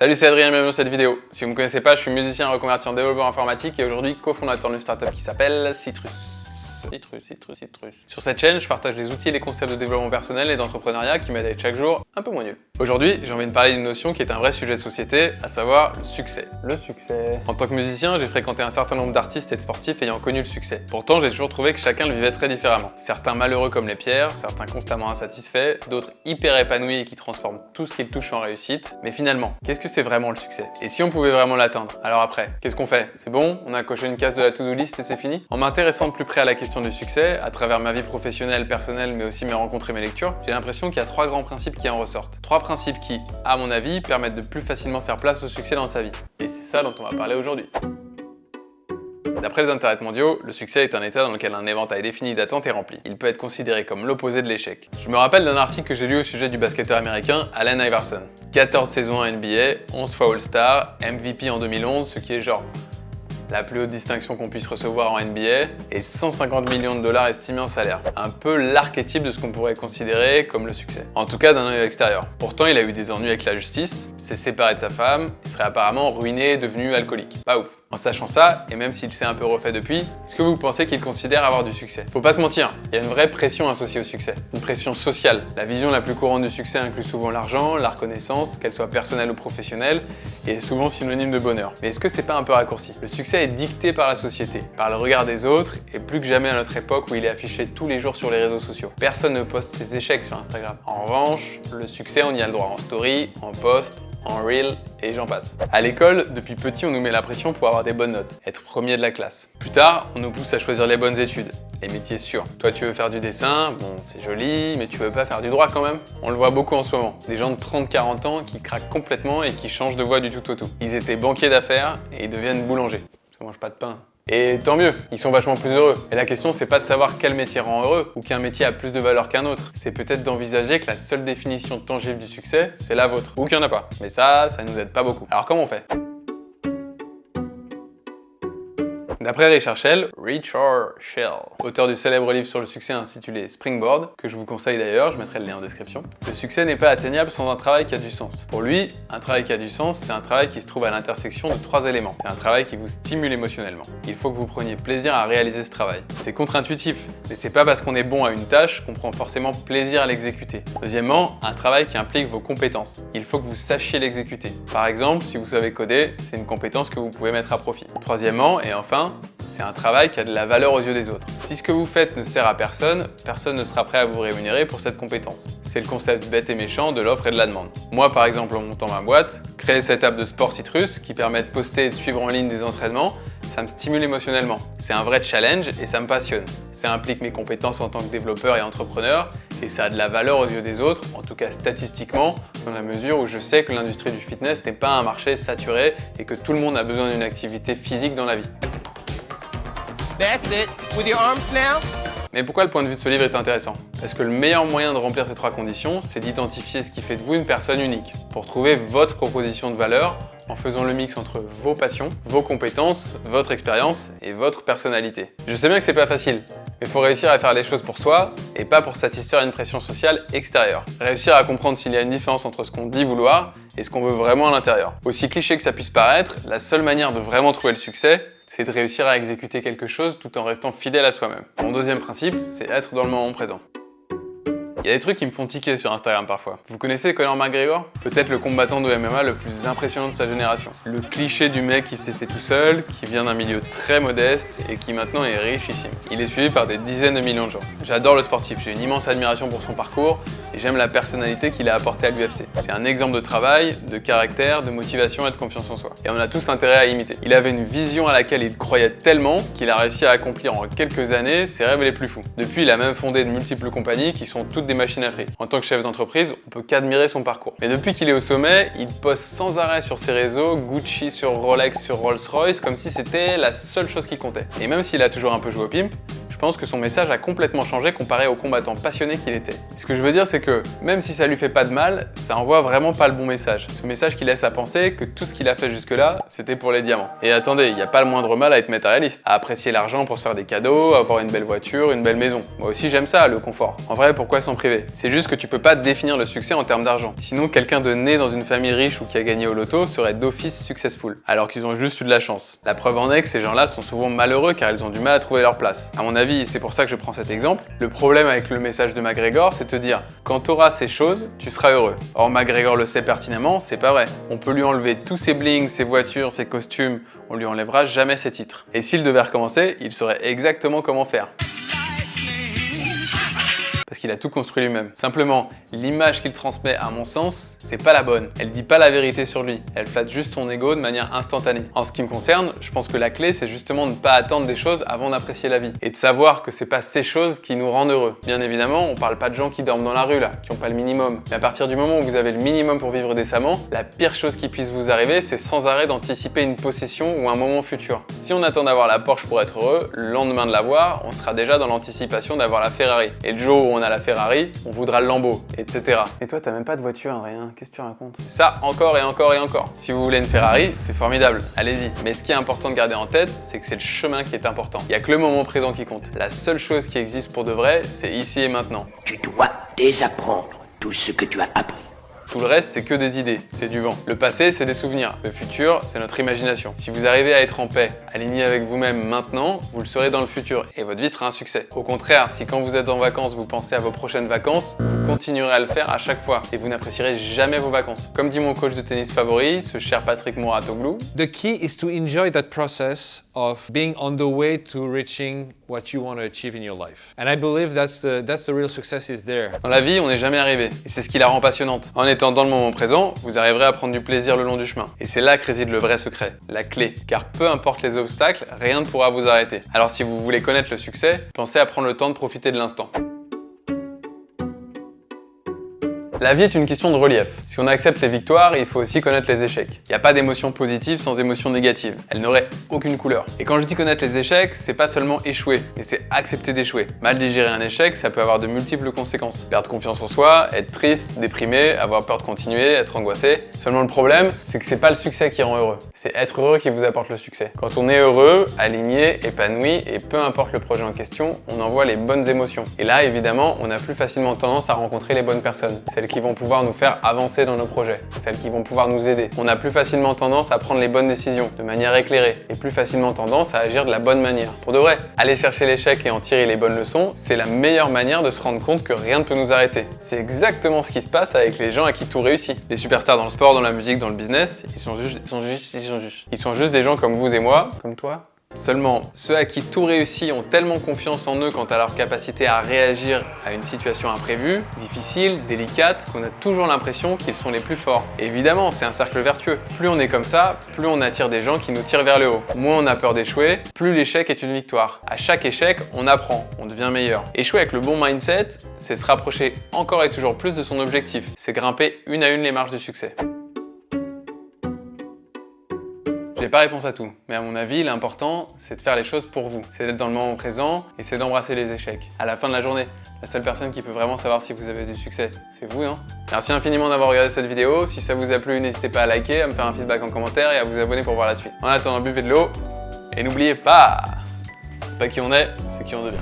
Salut, c'est Adrien, bienvenue dans cette vidéo. Si vous ne me connaissez pas, je suis musicien reconverti en développeur informatique et aujourd'hui cofondateur d'une startup qui s'appelle Citrus. Sur cette chaîne, je partage les outils et les concepts de développement personnel et d'entrepreneuriat qui m'aident à être chaque jour un peu moins nul. Aujourd'hui, j'ai envie de parler d'une notion qui est un vrai sujet de société, à savoir le succès. Le succès. En tant que musicien, j'ai fréquenté un certain nombre d'artistes et de sportifs ayant connu le succès. Pourtant, j'ai toujours trouvé que chacun le vivait très différemment. Certains malheureux comme les pierres, certains constamment insatisfaits, d'autres hyper épanouis et qui transforment tout ce qu'ils touchent en réussite. Mais finalement, qu'est-ce que c'est vraiment le succès? Et si on pouvait vraiment l'atteindre? Alors après, qu'est-ce qu'on fait? C'est bon? On a coché une case de la to-do list et c'est fini? En m'intéressant de plus près à la question du succès, à travers ma vie professionnelle, personnelle, mais aussi mes rencontres et mes lectures, j'ai l'impression qu'il y a trois grands principes qui en ressortent. Trois principes qui, à mon avis, permettent de plus facilement faire place au succès dans sa vie. Et c'est ça dont on va parler aujourd'hui. D'après les internets mondiaux, le succès est un état dans lequel un éventail défini d'attentes est rempli. Il peut être considéré comme l'opposé de l'échec. Je me rappelle d'un article que j'ai lu au sujet du basketteur américain Allen Iverson. 14 saisons en NBA, 11 fois All-Star, MVP en 2011, ce qui est genre la plus haute distinction qu'on puisse recevoir en NBA, et 150 millions de dollars estimés en salaire. Un peu l'archétype de ce qu'on pourrait considérer comme le succès. En tout cas d'un œil extérieur. Pourtant, il a eu des ennuis avec la justice, s'est séparé de sa femme, il serait apparemment ruiné et devenu alcoolique. Pas ouf. En sachant ça, et même s'il s'est un peu refait depuis, est-ce que vous pensez qu'il considère avoir du succès? Faut pas se mentir, il y a une vraie pression associée au succès. Une pression sociale. La vision la plus courante du succès inclut souvent l'argent, la reconnaissance, qu'elle soit personnelle ou professionnelle, et est souvent synonyme de bonheur. Mais est-ce que c'est pas un peu raccourci? Le succès est dicté par la société, par le regard des autres, et plus que jamais à notre époque où il est affiché tous les jours sur les réseaux sociaux. Personne ne poste ses échecs sur Instagram. En revanche, le succès, on y a le droit en story, en post, en reel, et j'en passe. À l'école, depuis petit, on nous met la pression pour avoir des bonnes notes, être premier de la classe. Plus tard, on nous pousse à choisir les bonnes études, les métiers sûrs. Toi, tu veux faire du dessin, bon, c'est joli, mais tu veux pas faire du droit quand même? On le voit beaucoup en ce moment. Des gens de 30-40 ans qui craquent complètement et qui changent de voie du tout au tout. Ils étaient banquiers d'affaires et ils deviennent boulangers. Ça mange pas de pain. Et tant mieux, ils sont vachement plus heureux. Et la question, c'est pas de savoir quel métier rend heureux ou qu'un métier a plus de valeur qu'un autre. C'est peut-être d'envisager que la seule définition tangible du succès, c'est la vôtre. Ou qu'il n'y en a pas. Mais ça nous aide pas beaucoup. Alors comment on fait? D'après Richard Shell, auteur du célèbre livre sur le succès intitulé Springboard, que je vous conseille d'ailleurs, je mettrai le lien en description, le succès n'est pas atteignable sans un travail qui a du sens. Pour lui, un travail qui a du sens, c'est un travail qui se trouve à l'intersection de trois éléments. C'est un travail qui vous stimule émotionnellement. Il faut que vous preniez plaisir à réaliser ce travail. C'est contre-intuitif, mais c'est pas parce qu'on est bon à une tâche qu'on prend forcément plaisir à l'exécuter. Deuxièmement, un travail qui implique vos compétences. Il faut que vous sachiez l'exécuter. Par exemple, si vous savez coder, c'est une compétence que vous pouvez mettre à profit. Troisièmement, et enfin, c'est un travail qui a de la valeur aux yeux des autres. Si ce que vous faites ne sert à personne, personne ne sera prêt à vous rémunérer pour cette compétence. C'est le concept bête et méchant de l'offre et de la demande. Moi, par exemple, en montant ma boîte, créer cette app de sport Citrus qui permet de poster et de suivre en ligne des entraînements, ça me stimule émotionnellement. C'est un vrai challenge et ça me passionne. Ça implique mes compétences en tant que développeur et entrepreneur et ça a de la valeur aux yeux des autres, en tout cas statistiquement, dans la mesure où je sais que l'industrie du fitness n'est pas un marché saturé et que tout le monde a besoin d'une activité physique dans la vie. That's it. With your arms now. Mais pourquoi le point de vue de ce livre est intéressant? Parce que le meilleur moyen de remplir ces trois conditions, c'est d'identifier ce qui fait de vous une personne unique, pour trouver votre proposition de valeur en faisant le mix entre vos passions, vos compétences, votre expérience et votre personnalité. Je sais bien que c'est pas facile, mais il faut réussir à faire les choses pour soi et pas pour satisfaire une pression sociale extérieure. Réussir à comprendre s'il y a une différence entre ce qu'on dit vouloir et ce qu'on veut vraiment à l'intérieur. Aussi cliché que ça puisse paraître, la seule manière de vraiment trouver le succès, c'est de réussir à exécuter quelque chose tout en restant fidèle à soi-même. Mon deuxième principe, c'est être dans le moment présent. Il y a des trucs qui me font tiquer sur Instagram parfois. Vous connaissez Conor McGregor? Peut-être le combattant de MMA le plus impressionnant de sa génération. Le cliché du mec qui s'est fait tout seul, qui vient d'un milieu très modeste et qui maintenant est richissime. Il est suivi par des dizaines de millions de gens. J'adore le sportif, j'ai une immense admiration pour son parcours et j'aime la personnalité qu'il a apportée à l'UFC. C'est un exemple de travail, de caractère, de motivation et de confiance en soi. Et on a tous intérêt à imiter. Il avait une vision à laquelle il croyait tellement qu'il a réussi à accomplir en quelques années ses rêves les plus fous. Depuis, il a même fondé de multiples compagnies qui sont toutes des machines à fric. En tant que chef d'entreprise, on peut qu'admirer son parcours. Mais depuis qu'il est au sommet, il poste sans arrêt sur ses réseaux Gucci sur Rolex sur Rolls-Royce comme si c'était la seule chose qui comptait. Et même s'il a toujours un peu joué au pimp, je pense que son message a complètement changé comparé au combattant passionné qu'il était. Ce que je veux dire, c'est que même si ça lui fait pas de mal, ça envoie vraiment pas le bon message. Ce message qui laisse à penser que tout ce qu'il a fait jusque-là, c'était pour les diamants. Et attendez, il n'y a pas le moindre mal à être matérialiste, à apprécier l'argent pour se faire des cadeaux, avoir une belle voiture, une belle maison. Moi aussi j'aime ça, le confort. En vrai, pourquoi s'en priver? C'est juste que tu peux pas définir le succès en termes d'argent. Sinon, quelqu'un de né dans une famille riche ou qui a gagné au loto serait d'office successful, alors qu'ils ont juste eu de la chance. La preuve en est que ces gens-là sont souvent malheureux car ils ont du mal à trouver leur place. À mon avis, c'est pour ça que je prends cet exemple, le problème avec le message de McGregor, c'est de te dire quand tu auras ces choses, tu seras heureux. Or McGregor le sait pertinemment, c'est pas vrai. On peut lui enlever tous ses blings, ses voitures, ses costumes, on lui enlèvera jamais ses titres. Et s'il devait recommencer, il saurait exactement comment faire. Parce qu'il a tout construit lui-même. Simplement, l'image qu'il transmet, à mon sens, c'est pas la bonne. Elle dit pas la vérité sur lui. Elle flatte juste ton ego de manière instantanée. En ce qui me concerne, je pense que la clé, c'est justement de ne pas attendre des choses avant d'apprécier la vie. Et de savoir que c'est pas ces choses qui nous rendent heureux. Bien évidemment, on parle pas de gens qui dorment dans la rue là, qui ont pas le minimum. Mais à partir du moment où vous avez le minimum pour vivre décemment, la pire chose qui puisse vous arriver, c'est sans arrêt d'anticiper une possession ou un moment futur. Si on attend d'avoir la Porsche pour être heureux, le lendemain de l'avoir, on sera déjà dans l'anticipation d'avoir la Ferrari. Et le jour où on a la Ferrari, on voudra le Lambo, etc. Et toi, t'as même pas de voiture, rien. Qu'est-ce que tu racontes? Ça, encore et encore et encore. Si vous voulez une Ferrari, c'est formidable. Allez-y. Mais ce qui est important de garder en tête, c'est que c'est le chemin qui est important. Il n'y a que le moment présent qui compte. La seule chose qui existe pour de vrai, c'est ici et maintenant. Tu dois désapprendre tout ce que tu as appris. Tout le reste, c'est que des idées, c'est du vent. Le passé, c'est des souvenirs. Le futur, c'est notre imagination. Si vous arrivez à être en paix, aligné avec vous-même maintenant, vous le serez dans le futur et votre vie sera un succès. Au contraire, si quand vous êtes en vacances, vous pensez à vos prochaines vacances, vous continuerez à le faire à chaque fois et vous n'apprécierez jamais vos vacances. Comme dit mon coach de tennis favori, ce cher Patrick Mouratoglou, The key is to enjoy that process of being on the way to reaching what you want to achieve in your life. And I believe that's the real success is there. dans la vie, on n'est jamais arrivé et c'est ce qui la rend passionnante. En étant dans le moment présent, vous arriverez à prendre du plaisir le long du chemin. Et c'est là que réside le vrai secret, la clé. Car peu importe les obstacles, rien ne pourra vous arrêter. Alors si vous voulez connaître le succès, pensez à prendre le temps de profiter de l'instant. La vie est une question de relief. Si on accepte les victoires, il faut aussi connaître les échecs. Il n'y a pas d'émotion positive sans émotion négative. Elle n'aurait aucune couleur. Et quand je dis connaître les échecs, c'est pas seulement échouer, mais c'est accepter d'échouer. Mal digérer un échec, ça peut avoir de multiples conséquences. Perdre confiance en soi, être triste, déprimé, avoir peur de continuer, être angoissé. Seulement le problème, c'est que c'est pas le succès qui rend heureux. C'est être heureux qui vous apporte le succès. Quand on est heureux, aligné, épanoui, et peu importe le projet en question, on envoie les bonnes émotions. Et là, évidemment, on a plus facilement tendance à rencontrer les bonnes personnes. Celles qui vont pouvoir nous faire avancer dans nos projets, celles qui vont pouvoir nous aider. On a plus facilement tendance à prendre les bonnes décisions de manière éclairée et plus facilement tendance à agir de la bonne manière. Pour de vrai, aller chercher l'échec et en tirer les bonnes leçons, c'est la meilleure manière de se rendre compte que rien ne peut nous arrêter. C'est exactement ce qui se passe avec les gens à qui tout réussit. Les superstars dans le sport, dans la musique, dans le business, ils sont juste des gens comme vous et moi, comme toi. Seulement, ceux à qui tout réussit ont tellement confiance en eux quant à leur capacité à réagir à une situation imprévue, difficile, délicate, qu'on a toujours l'impression qu'ils sont les plus forts. Et évidemment, c'est un cercle vertueux. Plus on est comme ça, plus on attire des gens qui nous tirent vers le haut. Moins on a peur d'échouer, plus l'échec est une victoire. À chaque échec, on apprend, on devient meilleur. Échouer avec le bon mindset, c'est se rapprocher encore et toujours plus de son objectif. C'est grimper une à une les marches du succès. J'ai pas réponse à tout, mais à mon avis, l'important, c'est de faire les choses pour vous. C'est d'être dans le moment présent et c'est d'embrasser les échecs. À la fin de la journée, la seule personne qui peut vraiment savoir si vous avez du succès, c'est vous, hein. Merci infiniment d'avoir regardé cette vidéo. Si ça vous a plu, n'hésitez pas à liker, à me faire un feedback en commentaire et à vous abonner pour voir la suite. En attendant, buvez de l'eau et n'oubliez pas, c'est pas qui on est, c'est qui on devient.